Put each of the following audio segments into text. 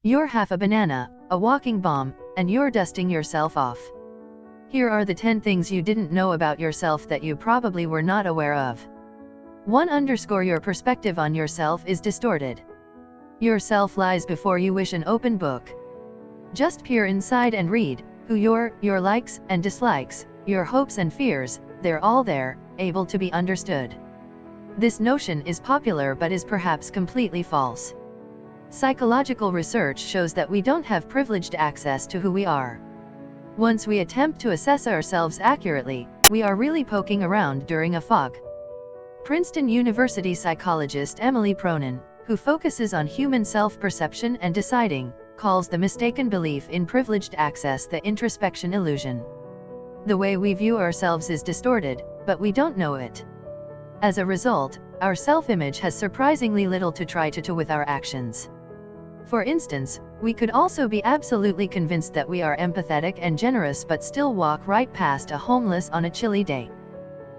You're half a banana, a walking bomb, and you're dusting yourself off. Here are the 10 things you didn't know about yourself that you probably were not aware of. 1. Your perspective on yourself is distorted. Yourself lies before you wish, an open book. Just peer inside and read who your likes and dislikes, your hopes and fears, they're all there, able to be understood. This notion is popular but is perhaps completely false. Psychological research shows that we don't have privileged access to who we are. Once we attempt to assess ourselves accurately, we are really poking around during a fog. Princeton University psychologist Emily Pronin, who focuses on human self-perception and deciding, calls the mistaken belief in privileged access the introspection illusion. The way we view ourselves is distorted, but we don't know it. As a result, our self-image has surprisingly little to try to do with our actions. For instance, we could also be absolutely convinced that we are empathetic and generous but still walk right past a homeless on a chilly day.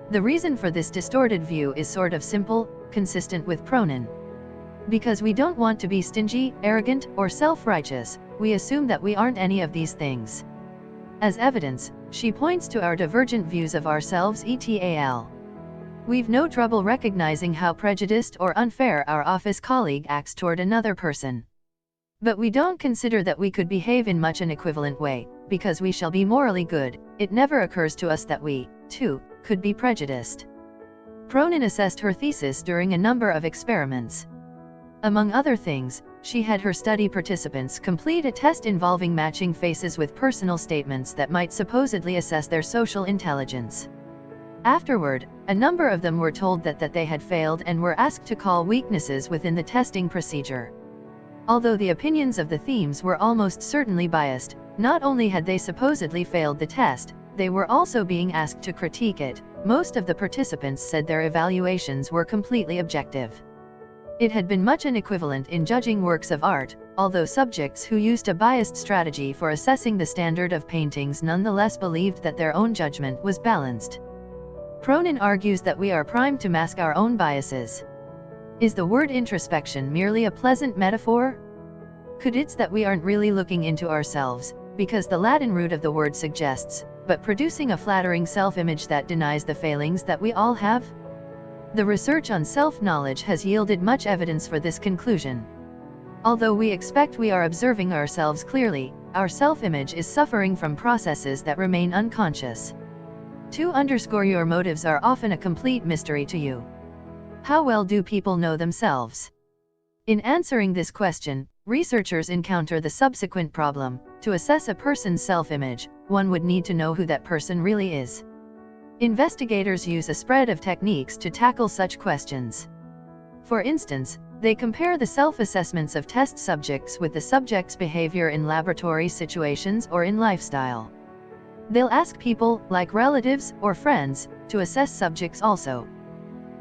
The reason for this distorted view is sort of simple, consistent with Pronin. Because we don't want to be stingy, arrogant, or self-righteous, we assume that we aren't any of these things. As evidence, she points to our divergent views of ourselves etal. We've no trouble recognizing how prejudiced or unfair our office colleague acts toward another person. But we don't consider that we could behave in much an equivalent way, because we shall be morally good. It never occurs to us that we, too, could be prejudiced. Pronin assessed her thesis during a number of experiments. Among other things, she had her study participants complete a test involving matching faces with personal statements that might supposedly assess their social intelligence. Afterward, a number of them were told that they had failed and were asked to call weaknesses within the testing procedure. Although the opinions of the themes were almost certainly biased, not only had they supposedly failed the test, they were also being asked to critique it. Most of the participants said their evaluations were completely objective. It had been much an equivalent in judging works of art, although subjects who used a biased strategy for assessing the standard of paintings nonetheless believed that their own judgment was balanced. Pronin argues that we are primed to mask our own biases. Is the word introspection merely a pleasant metaphor? Could it's that we aren't really looking into ourselves, because the Latin root of the word suggests, but producing a flattering self-image that denies the failings that we all have? The research on self-knowledge has yielded much evidence for this conclusion. Although we expect we are observing ourselves clearly, our self-image is suffering from processes that remain unconscious. 2. Your motives are often a complete mystery to you. How well do people know themselves? In answering this question, researchers encounter the subsequent problem: to assess a person's self-image, one would need to know who that person really is. Investigators use a spread of techniques to tackle such questions. For instance, they compare the self-assessments of test subjects with the subject's behavior in laboratory situations or in lifestyle. They'll ask people, like relatives or friends, to assess subjects also,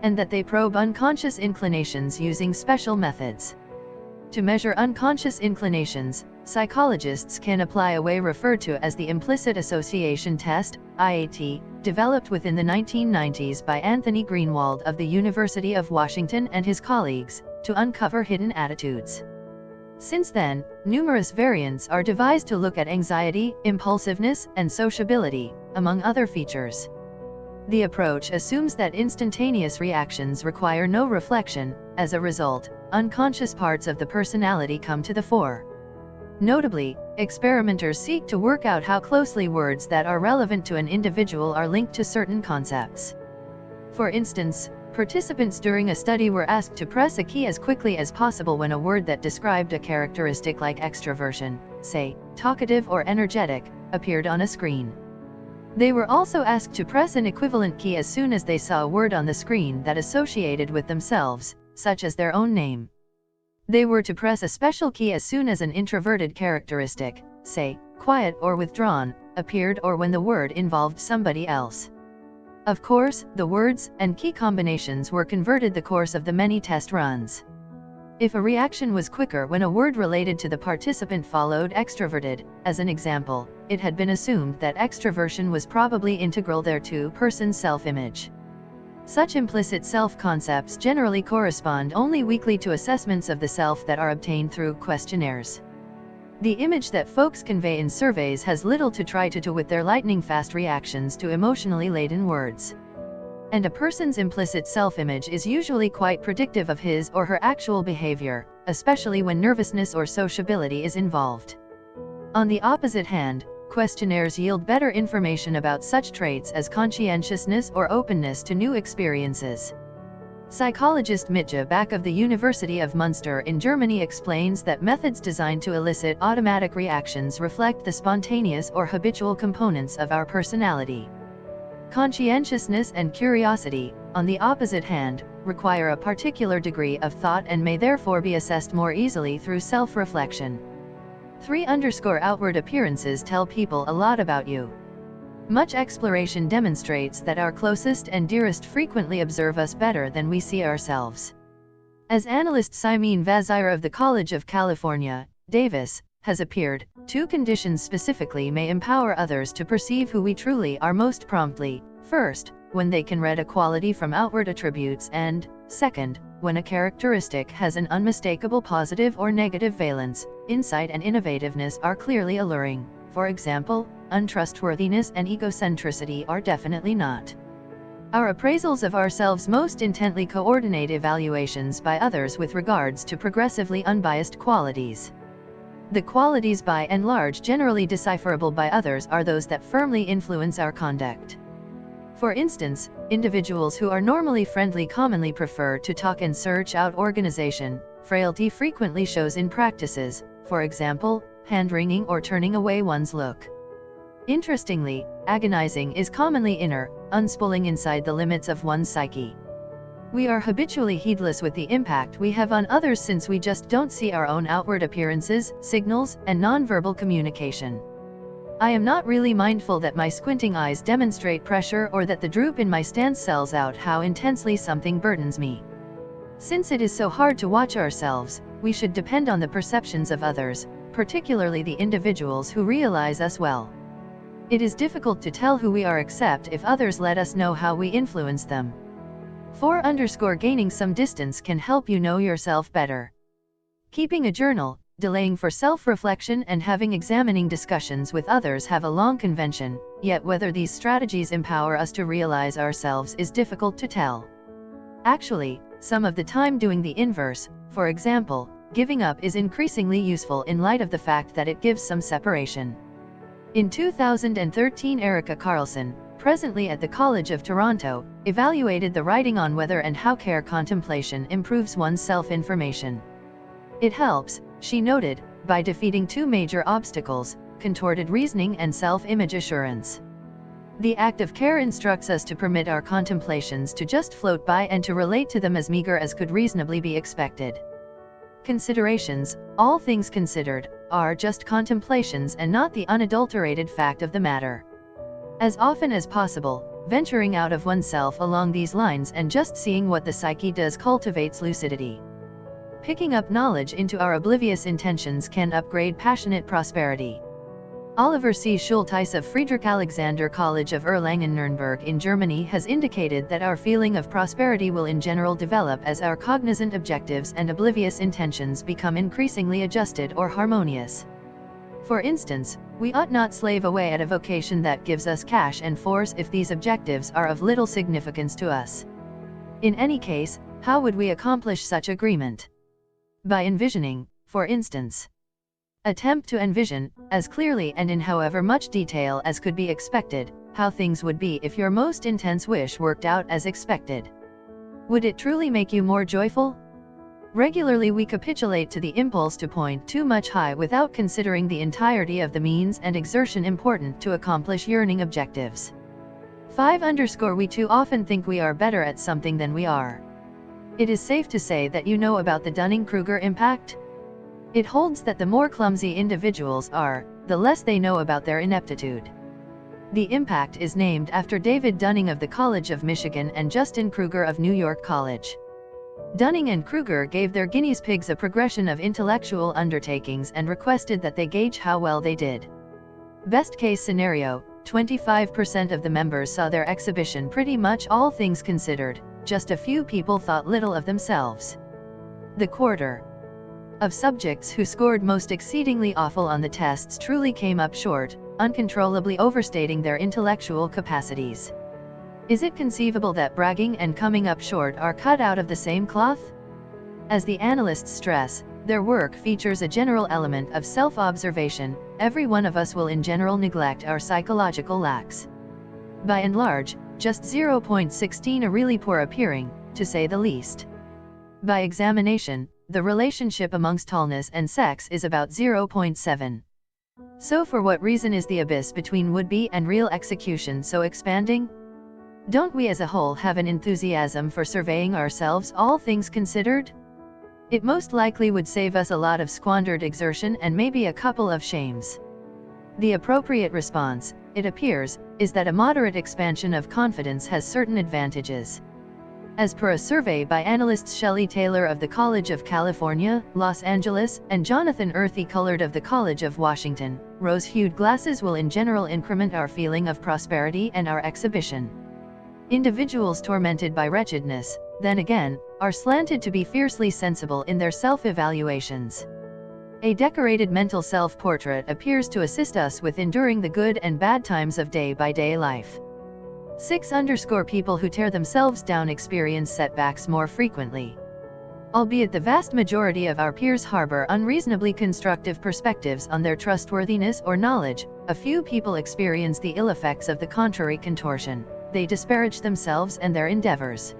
and that they probe unconscious inclinations using special methods. To measure unconscious inclinations, psychologists can apply a way referred to as the implicit association test, IAT, developed within the 1990s by Anthony Greenwald of the University of Washington and his colleagues, to uncover hidden attitudes. Since then, numerous variants are devised to look at anxiety, impulsiveness, and sociability, among other features. The approach assumes that instantaneous reactions require no reflection. As a result, unconscious parts of the personality come to the fore. Notably, experimenters seek to work out how closely words that are relevant to an individual are linked to certain concepts. For instance, participants during a study were asked to press a key as quickly as possible when a word that described a characteristic like extroversion, say, talkative or energetic, appeared on a screen. They were also asked to press an equivalent key as soon as they saw a word on the screen that associated with themselves, such as their own name. They were to press a special key as soon as an introverted characteristic, say, quiet or withdrawn, appeared or when the word involved somebody else. Of course, the words and key combinations were converted the course of the many test runs. If a reaction was quicker when a word related to the participant followed extroverted, as an example, it had been assumed that extroversion was probably integral thereto person's self-image. Such implicit self-concepts generally correspond only weakly to assessments of the self that are obtained through questionnaires. The image that folks convey in surveys has little to try to do with their lightning-fast reactions to emotionally laden words. And a person's implicit self-image is usually quite predictive of his or her actual behavior, especially when nervousness or sociability is involved. On the opposite hand, questionnaires yield better information about such traits as conscientiousness or openness to new experiences. Psychologist Mitja Back of the University of Munster in Germany explains that methods designed to elicit automatic reactions reflect the spontaneous or habitual components of our personality. Conscientiousness and curiosity, on the opposite hand, require a particular degree of thought and may therefore be assessed more easily through self-reflection. 3. Outward appearances tell people a lot about you. Much exploration demonstrates that our closest and dearest frequently observe us better than we see ourselves. As analyst Simene Vazire of the College of California, Davis, has appeared, 2 conditions specifically may empower others to perceive who we truly are most promptly. First, when they can read a quality from outward attributes, and, second, when a characteristic has an unmistakable positive or negative valence. Insight and innovativeness are clearly alluring. For example, untrustworthiness and egocentricity are definitely not. Our appraisals of ourselves most intently coordinate evaluations by others with regards to progressively unbiased qualities. The qualities by and large generally decipherable by others are those that firmly influence our conduct. For instance, individuals who are normally friendly commonly prefer to talk and search out organization. Frailty frequently shows in practices, for example, hand-wringing or turning away one's look. Interestingly, agonizing is commonly inner, unspooling inside the limits of one's psyche. We are habitually heedless with the impact we have on others since we just don't see our own outward appearances, signals, and nonverbal communication. I am not really mindful that my squinting eyes demonstrate pressure or that the droop in my stance spells out how intensely something burdens me. Since it is so hard to watch ourselves, we should depend on the perceptions of others, particularly the individuals who realize us well. It is difficult to tell who we are except if others let us know how we influence them. 4. Gaining some distance can help you know yourself better. Keeping a journal, delaying for self-reflection and having examining discussions with others have a long convention, yet whether these strategies empower us to realize ourselves is difficult to tell. Actually, some of the time doing the inverse, for example, giving up is increasingly useful in light of the fact that it gives some separation. In 2013, Erica Carlson, presently at the College of Toronto, evaluated the writing on whether and how care contemplation improves one's self-information. It helps, she noted, by defeating 2 major obstacles, contorted reasoning and self-image assurance. The act of care instructs us to permit our contemplations to just float by and to relate to them as meager as could reasonably be expected. Considerations, all things considered, are just contemplations and not the unadulterated fact of the matter. As often as possible, venturing out of oneself along these lines and just seeing what the psyche does cultivates lucidity. Picking up knowledge into our oblivious intentions can upgrade passionate prosperity. Oliver C. Schultheis of Friedrich Alexander College of Erlangen-Nuremberg in Germany has indicated that our feeling of prosperity will in general develop as our cognizant objectives and oblivious intentions become increasingly adjusted or harmonious. For instance, we ought not slave away at a vocation that gives us cash and force if these objectives are of little significance to us. In any case, how would we accomplish such agreement? By envisioning, for instance. Attempt to envision, as clearly and in however much detail as could be expected, how things would be if your most intense wish worked out as expected. Would it truly make you more joyful? Regularly we capitulate to the impulse to point too much high without considering the entirety of the means and exertion important to accomplish yearning objectives. 5. We too often think we are better at something than we are. It is safe to say that you know about the Dunning-Kruger impact? It holds that the more clumsy individuals are, the less they know about their ineptitude. The impact is named after David Dunning of the College of Michigan and Justin Kruger of New York College. Dunning and Kruger gave their guinea pigs a progression of intellectual undertakings and requested that they gauge how well they did. Best case scenario, 25% of the members saw their exhibition pretty much all things considered, just a few people thought little of themselves. The quarter of subjects who scored most exceedingly awful on the tests truly came up short, uncontrollably overstating their intellectual capacities. Is it conceivable that bragging and coming up short are cut out of the same cloth? As the analysts stress, their work features a general element of self-observation. Every one of us will in general neglect our psychological lacks. By and large, just 0.16 are really poor appearing, to say the least. By examination, the relationship amongst tallness and sex is about 0.7. So for what reason is the abyss between would-be and real execution so expanding? Don't we as a whole have an enthusiasm for surveying ourselves, all things considered? It most likely would save us a lot of squandered exertion and maybe a couple of shames. The appropriate response, it appears, is that a moderate expansion of confidence has certain advantages. As per a survey by analysts Shelley Taylor of the College of California, Los Angeles, and Jonathan Earthy Colored of the College of Washington, rose-hued glasses will in general increment our feeling of prosperity and our exhibition. Individuals tormented by wretchedness, then again, are slanted to be fiercely sensible in their self-evaluations. A decorated mental self-portrait appears to assist us with enduring the good and bad times of day-by-day life. 6_ People who tear themselves down experience setbacks more frequently. Albeit the vast majority of our peers harbor unreasonably constructive perspectives on their trustworthiness or knowledge, a few people experience the ill effects of the contrary contortion. They disparage themselves and their endeavors.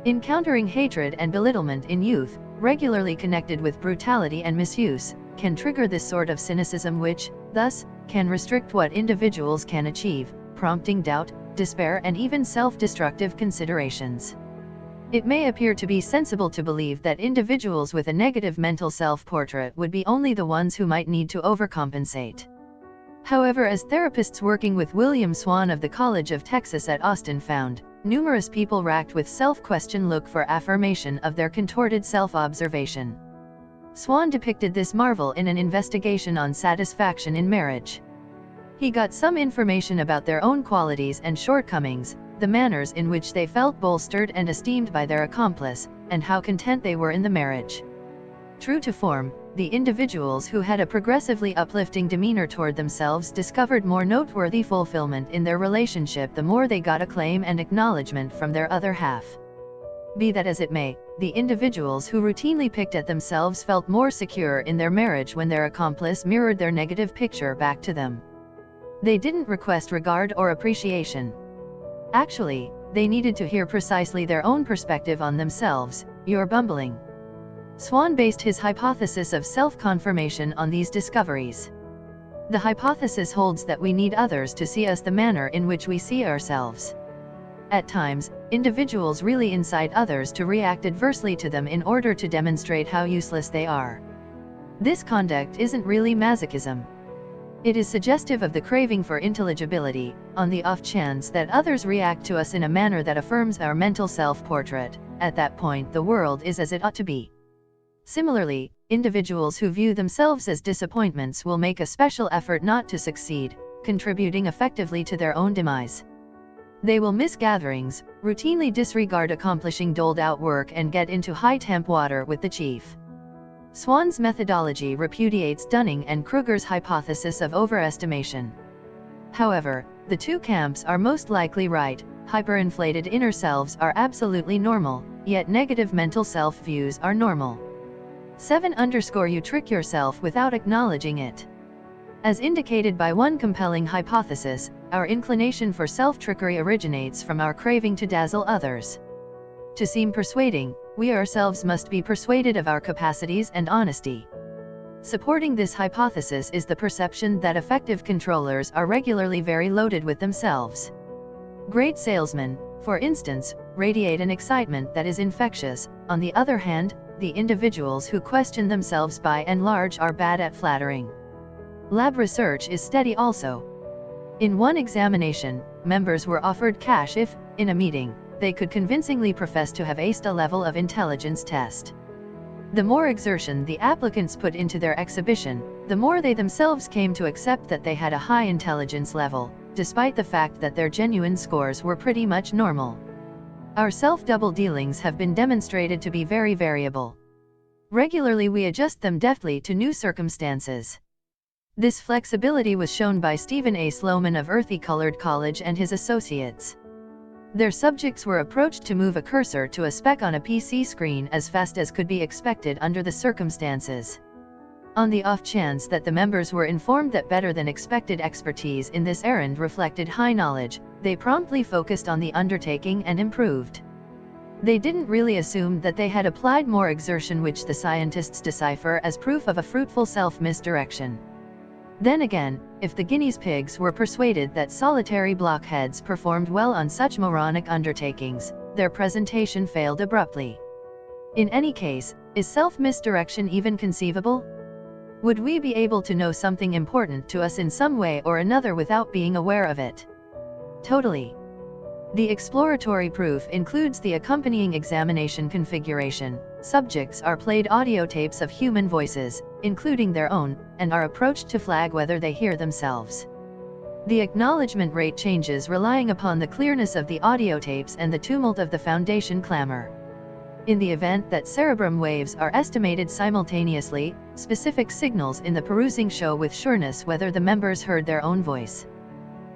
Encountering hatred and belittlement in youth, regularly connected with brutality and misuse, can trigger this sort of cynicism which, thus, can restrict what individuals can achieve, prompting doubt, despair and even self-destructive considerations. It may appear to be sensible to believe that individuals with a negative mental self-portrait would be only the ones who might need to overcompensate. However, as therapists working with William Swan of the College of Texas at Austin found, numerous people racked with self-question look for affirmation of their contorted self-observation. Swan depicted this marvel in an investigation on satisfaction in marriage. He got some information about their own qualities and shortcomings, the manners in which they felt bolstered and esteemed by their accomplice, and how content they were in the marriage. True to form, the individuals who had a progressively uplifting demeanor toward themselves discovered more noteworthy fulfillment in their relationship the more they got acclaim and acknowledgement from their other half. Be that as it may, the individuals who routinely picked at themselves felt more secure in their marriage when their accomplice mirrored their negative picture back to them. They didn't request regard or appreciation. Actually, they needed to hear precisely their own perspective on themselves. "You're bumbling." Swan based his hypothesis of self-confirmation on these discoveries. The hypothesis holds that we need others to see us the manner in which we see ourselves. At times, individuals really incite others to react adversely to them in order to demonstrate how useless they are. This conduct isn't really masochism. It is suggestive of the craving for intelligibility, on the off chance that others react to us in a manner that affirms our mental self-portrait. At that point, the world is as it ought to be. Similarly, individuals who view themselves as disappointments will make a special effort not to succeed, contributing effectively to their own demise. They will miss gatherings, routinely disregard accomplishing doled-out work and get into high-temp water with the chief. Swan's methodology repudiates Dunning and Kruger's hypothesis of overestimation. However, the two camps are most likely right. Hyperinflated inner selves are absolutely normal, yet negative mental self-views are normal. 7_ You trick yourself without acknowledging it. As indicated by one compelling hypothesis, our inclination for self-trickery originates from our craving to dazzle others. To seem persuading, we ourselves must be persuaded of our capacities and honesty. Supporting this hypothesis is the perception that effective controllers are regularly very loaded with themselves. Great salesmen, for instance, radiate an excitement that is infectious. On the other hand, the individuals who question themselves by and large are bad at flattering. Lab research is steady also. In one examination, members were offered cash if, in a meeting, they could convincingly profess to have aced a level of intelligence test. The more exertion the applicants put into their exhibition, the more they themselves came to accept that they had a high intelligence level, despite the fact that their genuine scores were pretty much normal. Our self-double dealings have been demonstrated to be very variable. Regularly we adjust them deftly to new circumstances. This flexibility was shown by Stephen A. Sloman of Earthy Colored College and his associates. Their subjects were approached to move a cursor to a speck on a PC screen as fast as could be expected under the circumstances. On the off chance that the members were informed that better than expected expertise in this errand reflected high knowledge, they promptly focused on the undertaking and improved. They didn't really assume that they had applied more exertion, which the scientists decipher as proof of a fruitful self-misdirection. Then again, if the guinea pigs were persuaded that solitary blockheads performed well on such moronic undertakings, their presentation failed abruptly. In any case, is self-misdirection even conceivable? Would we be able to know something important to us in some way or another without being aware of it? Totally. The exploratory proof includes the accompanying examination configuration. Subjects are played audio tapes of human voices, including their own, and are approached to flag whether they hear themselves. The acknowledgement rate changes relying upon the clearness of the audio tapes and the tumult of the foundation clamor. In the event that cerebrum waves are estimated simultaneously, specific signals in the perusing show with sureness whether the members heard their own voice.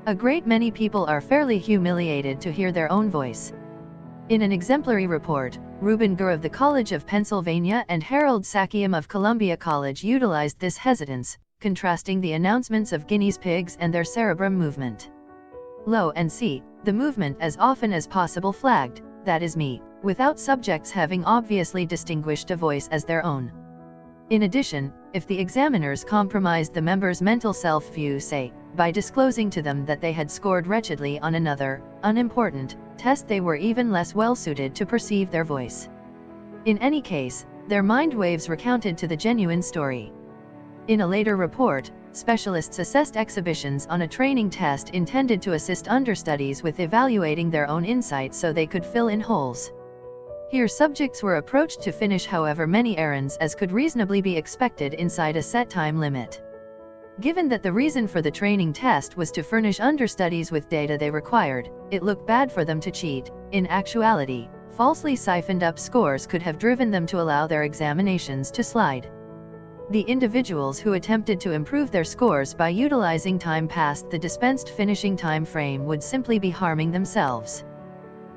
A great many people are fairly humiliated to hear their own voice. In an exemplary report, Reuben Gur of the College of Pennsylvania and Harold Sakiam of Columbia College utilized this hesitance, contrasting the announcements of guinea pigs and their cerebrum movement. Lo and see, the movement as often as possible flagged, "That is me," without subjects having obviously distinguished a voice as their own. In addition, if the examiners compromised the members' mental self-view, say, by disclosing to them that they had scored wretchedly on another, unimportant, test, they were even less well-suited to perceive their voice. In any case, their mind waves recounted to the genuine story. In a later report, specialists assessed exhibitions on a training test intended to assist understudies with evaluating their own insight so they could fill in holes. Here subjects were approached to finish however many errands as could reasonably be expected inside a set time limit. Given that the reason for the training test was to furnish understudies with data they required, it looked bad for them to cheat. In actuality, falsely siphoned up scores could have driven them to allow their examinations to slide. The individuals who attempted to improve their scores by utilizing time past the dispensed finishing time frame would simply be harming themselves.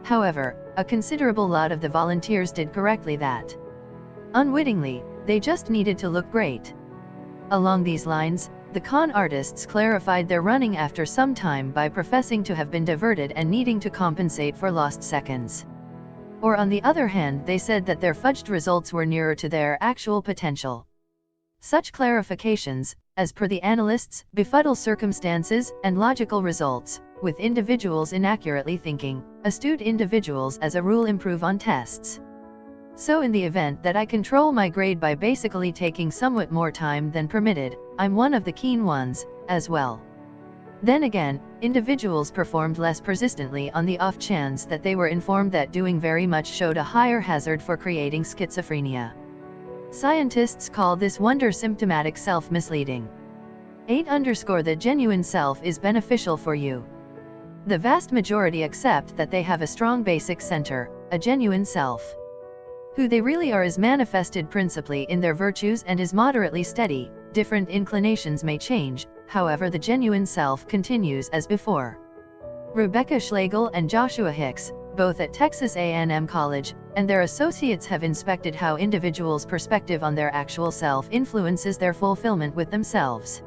However, a considerable lot of the volunteers did correctly that. Unwittingly, they just needed to look great. Along these lines, the con artists clarified their running after some time by professing to have been diverted and needing to compensate for lost seconds. Or on the other hand, they said that their fudged results were nearer to their actual potential. Such clarifications, as per the analysts, befuddle circumstances and logical results, with individuals inaccurately thinking. Astute individuals as a rule improve on tests. So in the event that I control my grade by basically taking somewhat more time than permitted, I'm one of the keen ones, as well. Then again, individuals performed less persistently on the off chance that they were informed that doing very much showed a higher hazard for creating schizophrenia. Scientists call this wonder symptomatic self-misleading. 8. The genuine self is beneficial for you. The vast majority accept that they have a strong basic center, a genuine self. Who they really are is manifested principally in their virtues and is moderately steady. Different inclinations may change, however the genuine self continues as before. Rebecca Schlegel and Joshua Hicks, both at Texas A&M College, and their associates have inspected how individuals' perspective on their actual self influences their fulfillment with themselves.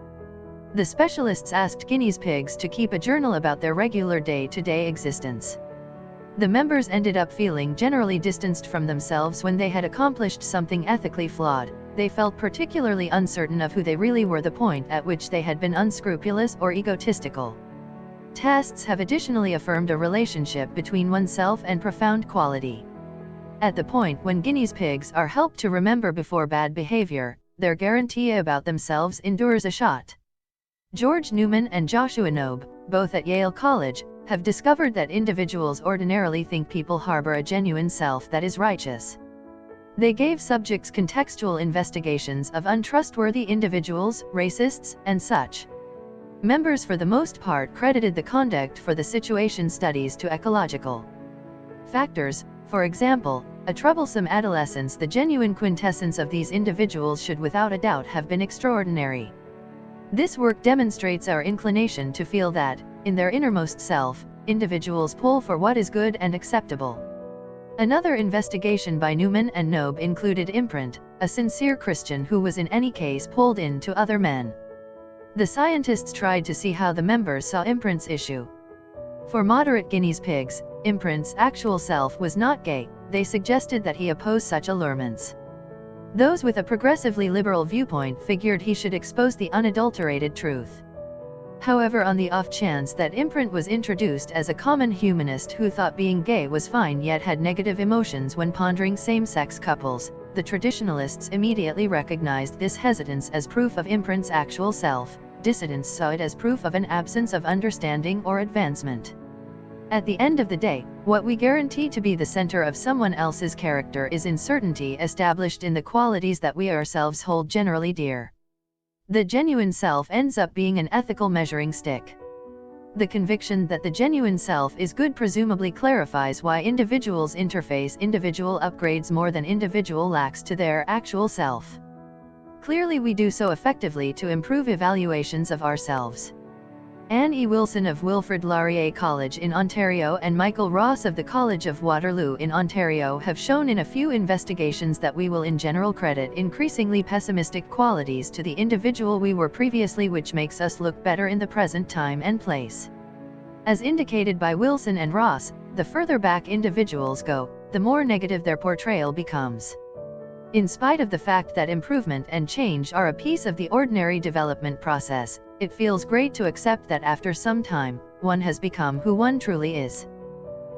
The specialists asked guinea pigs to keep a journal about their regular day-to-day existence. The members ended up feeling generally distanced from themselves when they had accomplished something ethically flawed. They felt particularly uncertain of who they really were, the point at which they had been unscrupulous or egotistical. Tests have additionally affirmed a relationship between oneself and profound quality. At the point when guinea pigs are helped to remember before bad behavior, their guarantee about themselves endures a shot. George Newman and Joshua Knobe, both at Yale College, have discovered that individuals ordinarily think people harbor a genuine self that is righteous. They gave subjects contextual investigations of untrustworthy individuals, racists, and such. Members for the most part credited the conduct for the situation studies to ecological factors. For example, a troublesome adolescence. The genuine quintessence of these individuals should without a doubt have been extraordinary. This work demonstrates our inclination to feel that, in their innermost self, individuals pull for what is good and acceptable. Another investigation by Newman and Knobe included Imprint, a sincere Christian who was in any case pulled in to other men. The scientists tried to see how the members saw Imprint's issue. For moderate guinea pigs, Imprint's actual self was not gay. They suggested that he opposed such allurements. Those with a progressively liberal viewpoint figured he should expose the unadulterated truth. However, on the off chance that Imprint was introduced as a common humanist who thought being gay was fine yet had negative emotions when pondering same-sex couples, the traditionalists immediately recognized this hesitance as proof of Imprint's actual self. Dissidents saw it as proof of an absence of understanding or advancement. At the end of the day, what we guarantee to be the center of someone else's character is uncertainty established in the qualities that we ourselves hold generally dear. The genuine self ends up being an ethical measuring stick. The conviction that the genuine self is good presumably clarifies why individuals interface individual upgrades more than individual lacks to their actual self. Clearly we do so effectively to improve evaluations of ourselves. Anne E. Wilson of Wilfrid Laurier College in Ontario and Michael Ross of the College of Waterloo in Ontario have shown in a few investigations that we will in general credit increasingly pessimistic qualities to the individual we were previously, which makes us look better in the present time and place. As indicated by Wilson and Ross, the further back individuals go, the more negative their portrayal becomes. In spite of the fact that improvement and change are a piece of the ordinary development process, it feels great to accept that after some time, one has become who one truly is.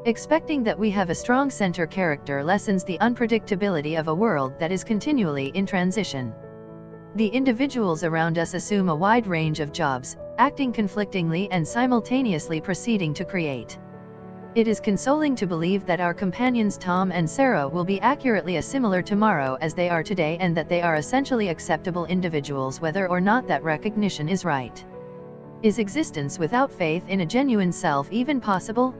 Expecting that we have a strong center character lessens the unpredictability of a world that is continually in transition. The individuals around us assume a wide range of jobs, acting conflictingly and simultaneously proceeding to create. It is consoling to believe that our companions Tom and Sarah will be accurately as similar tomorrow as they are today, and that they are essentially acceptable individuals whether or not that recognition is right. Is existence without faith in a genuine self even possible?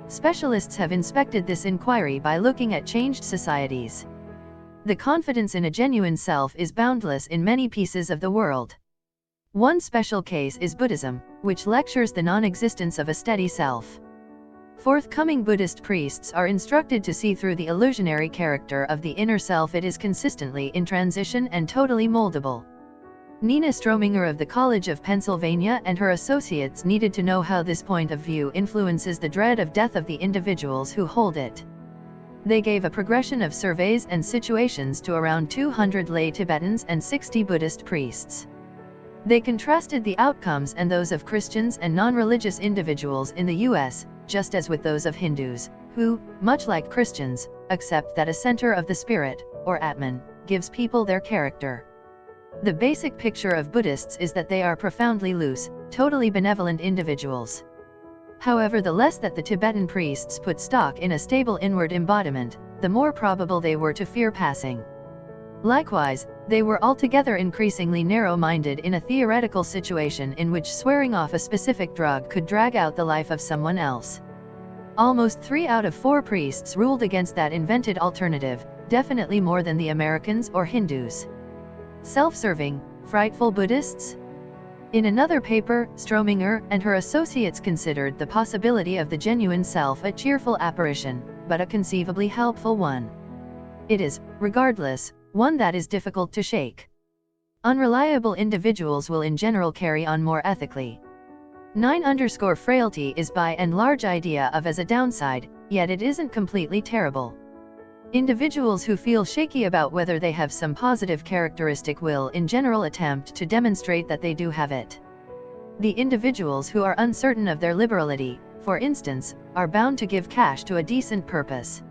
Specialists have inspected this inquiry by looking at changed societies. The confidence in a genuine self is boundless in many pieces of the world. One special case is Buddhism, which lectures the non-existence of a steady self. Forthcoming Buddhist priests are instructed to see through the illusionary character of the inner self. It is consistently in transition and totally moldable. Nina Strominger of the College of Pennsylvania and her associates needed to know how this point of view influences the dread of death of the individuals who hold it. They gave a progression of surveys and situations to around 200 lay Tibetans and 60 Buddhist priests. They contrasted the outcomes and those of Christians and non-religious individuals in the U.S., just as with those of Hindus, who, much like Christians, accept that a center of the spirit, or atman, gives people their character. The basic picture of Buddhists is that they are profoundly loose, totally benevolent individuals. However, the less that the Tibetan priests put stock in a stable inward embodiment, the more probable they were to fear passing. Likewise, they were altogether increasingly narrow-minded in a theoretical situation in which swearing off a specific drug could drag out the life of someone else. Almost 3 out of 4 priests ruled against that invented alternative, definitely more than the Americans or Hindus. Self-serving, frightful Buddhists? In another paper, Strominger and her associates considered the possibility of the genuine self a cheerful apparition, but a conceivably helpful one. It is, regardless, one that is difficult to shake. Unreliable individuals will in general carry on more ethically. 9_frailty is by and large idea of as a downside, yet it isn't completely terrible. Individuals who feel shaky about whether they have some positive characteristic will in general attempt to demonstrate that they do have it. The individuals who are uncertain of their liberality, for instance, are bound to give cash to a decent purpose.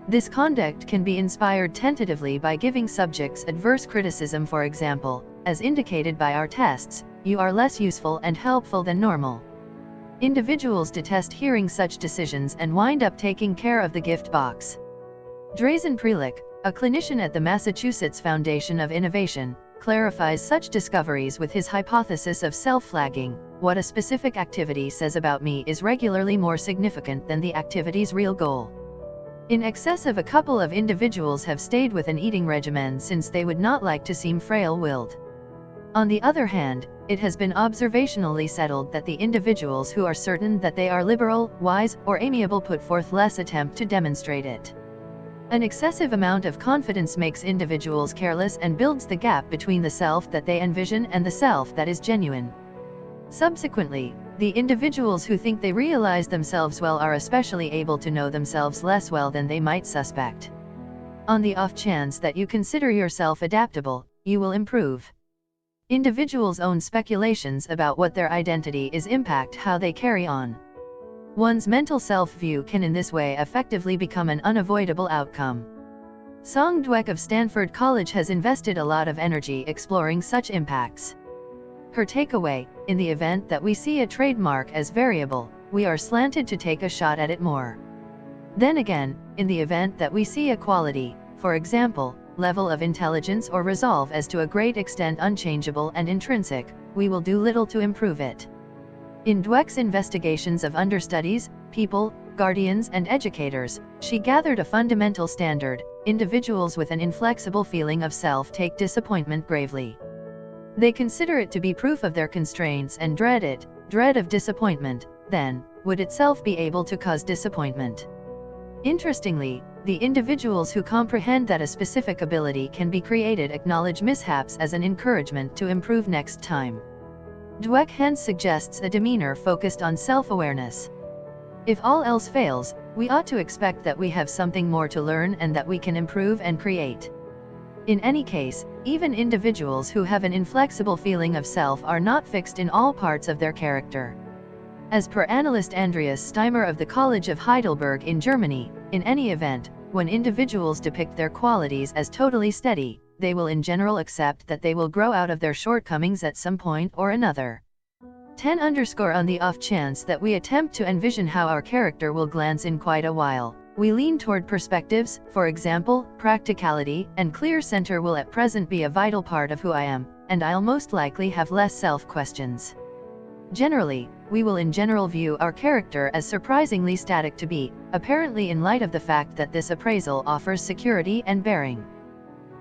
This conduct can be inspired tentatively by giving subjects adverse criticism. For example, as indicated by our tests, you are less useful and helpful than normal. Individuals detest hearing such decisions and wind up taking care of the gift box. Drazen Prelick, a clinician at the Massachusetts Foundation of Innovation, clarifies such discoveries with his hypothesis of self-flagging. What a specific activity says about me is regularly more significant than the activity's real goal. In excess of a couple of individuals have stayed with an eating regimen since they would not like to seem frail-willed. On the other hand, it has been observationally settled that the individuals who are certain that they are liberal, wise, or amiable put forth less attempt to demonstrate it. An excessive amount of confidence makes individuals careless and builds the gap between the self that they envision and the self that is genuine. Subsequently, the individuals who think they realize themselves well are especially able to know themselves less well than they might suspect. On the off chance that you consider yourself adaptable, you will improve. Individuals' own speculations about what their identity is impact how they carry on. One's mental self-view can in this way effectively become an unavoidable outcome. Song Dweck of Stanford College has invested a lot of energy exploring such impacts. Her takeaway: in the event that we see a trademark as variable, we are slanted to take a shot at it more. Then again, in the event that we see a quality, for example, level of intelligence or resolve as to a great extent unchangeable and intrinsic, we will do little to improve it. In Dweck's investigations of understudies, people, guardians and educators, she gathered a fundamental standard: individuals with an inflexible feeling of self take disappointment gravely. They consider it to be proof of their constraints and dread it. Dread of disappointment, then, would itself be able to cause disappointment. Interestingly, the individuals who comprehend that a specific ability can be created acknowledge mishaps as an encouragement to improve next time. Dweck hence suggests a demeanor focused on self-awareness. If all else fails, we ought to expect that we have something more to learn and that we can improve and create. In any case, even individuals who have an inflexible feeling of self are not fixed in all parts of their character. As per analyst Andreas Steimer of the College of Heidelberg in Germany, in any event, when individuals depict their qualities as totally steady, they will in general accept that they will grow out of their shortcomings at some point or another. 10. On the off chance that we attempt to envision how our character will glance in quite a while, we lean toward perspectives. For example, practicality and clear center will at present be a vital part of who I am, and I'll most likely have less self-questions. Generally, we will in general view our character as surprisingly static to be, apparently in light of the fact that this appraisal offers security and bearing.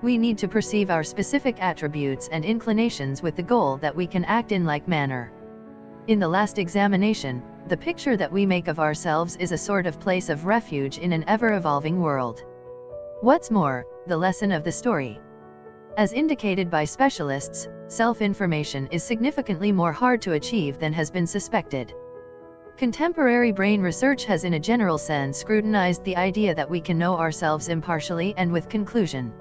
We need to perceive our specific attributes and inclinations with the goal that we can act in like manner. In the last examination, the picture that we make of ourselves is a sort of place of refuge in an ever-evolving world. What's more, the lesson of the story. As indicated by specialists, self-information is significantly more hard to achieve than has been suspected. Contemporary brain research has in a general sense scrutinized the idea that we can know ourselves impartially and with conclusion.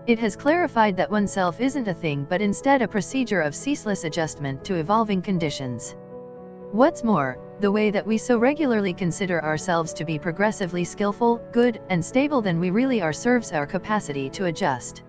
It has clarified that oneself isn't a thing but instead a procedure of ceaseless adjustment to evolving conditions. What's more, the way that we so regularly consider ourselves to be progressively skillful, good, and stable than we really are serves our capacity to adjust.